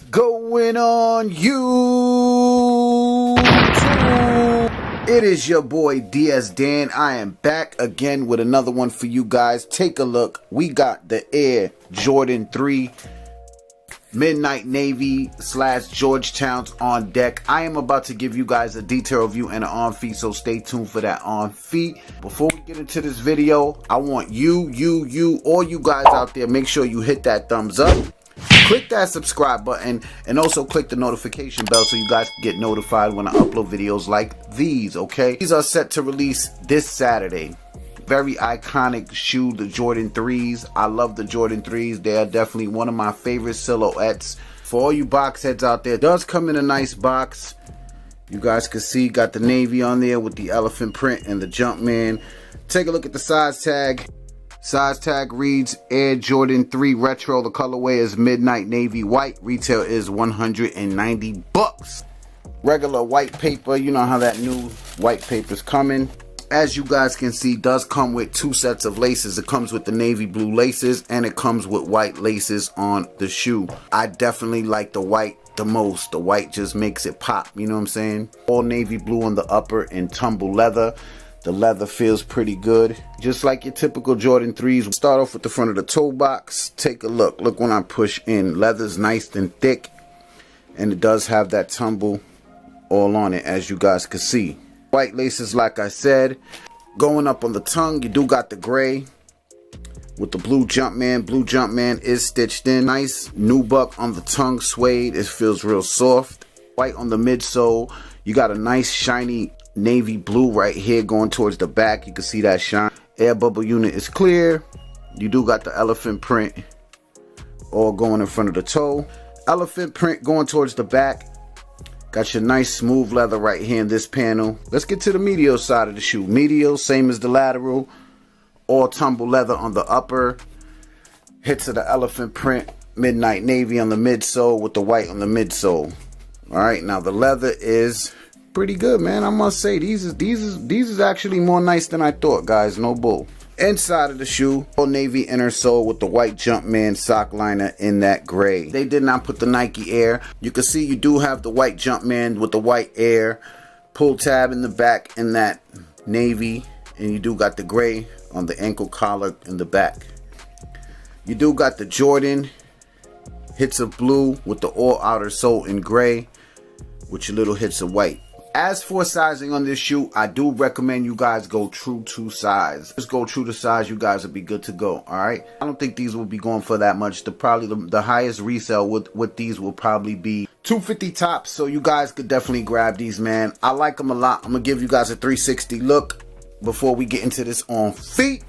Going on YouTube? It is your boy DS Dan. I am back again with another one for you guys. Take a look. We got the Air Jordan 3 Midnight Navy / Georgetown's on deck. I am about to give you guys a detailed review and an on feet, so stay tuned for that on feet. Before we get into this video, I want all you guys out there, make sure you hit that thumbs up. Click that subscribe button and also click the notification bell so you guys can get notified when I upload videos like these, okay? These are set to release this Saturday. Very iconic shoe, the Jordan 3s. I love the Jordan 3s. They are definitely one of my favorite silhouettes. For all you box heads out there, it does come in a nice box. You guys can see, got the navy on there with the elephant print and the Jumpman. Take a look at the size tag. Size tag reads Air Jordan 3 Retro. The colorway is Midnight Navy White. Retail is 190 bucks. Regular white paper. You know how that new white paper's coming. As you guys can see, does come with two sets of laces. It comes with the navy blue laces and it comes with white laces on the shoe. I definitely like the white the most. The white just makes it pop, you know what I'm saying? All navy blue on the upper and tumble leather. The leather feels pretty good, just like your typical Jordan 3s. We'll start off with the front of the toe box. Take a look. Look when I push in. Leather's nice and thick, and it does have that tumble all on it, as you guys can see. White laces, like I said. Going up on the tongue, you do got the gray with the blue Jumpman. Blue Jumpman is stitched in. Nice nubuck on the tongue, suede. It feels real soft. White on the midsole. You got a nice shiny navy blue right here going towards the back. You can see that shine. Air bubble unit is clear. You do got the elephant print all going in front of the toe. Elephant print going towards the back. Got your nice smooth leather right here in this panel. Let's get to the medial side of the shoe. Medial, same as the lateral. All tumble leather on the upper. Hits of the elephant print. Midnight Navy on the midsole with the white on the midsole. Alright, now the leather is pretty good, man. I must say these is actually more nice than I thought, guys. No bull. Inside of the shoe, all navy inner sole with the white Jumpman sock liner in that gray. They did not put the Nike Air. You can see you do have the white Jumpman with the white Air pull tab in the back in that navy, and you do got the gray on the ankle collar in the back. You do got the Jordan hits of blue with the all outer sole in gray with your little hits of white. As for sizing on this shoe, I do recommend you guys go true to size. Just go true to size, you guys will be good to go, alright? I don't think these will be going for that much. The highest resale with these will probably be $250 tops, so you guys could definitely grab these, man. I like them a lot. I'm going to give you guys a 360 look before we get into this on feet.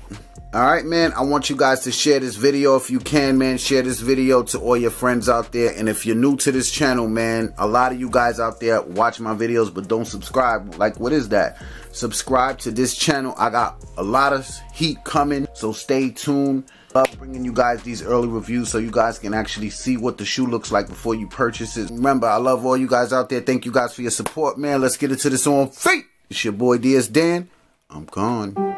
Alright, man, I want you guys to share this video if you can, man. Share this video to all your friends out there. And if you're new to this channel, man, a lot of you guys out there watch my videos but don't subscribe. Like, what is that? Subscribe to this channel. I got a lot of heat coming, so stay tuned. Love bringing you guys these early reviews so you guys can actually see what the shoe looks like before you purchase it. Remember, I love all you guys out there. Thank you guys for your support, man. Let's get into this on feet. It's your boy DS Dan. I'm gone.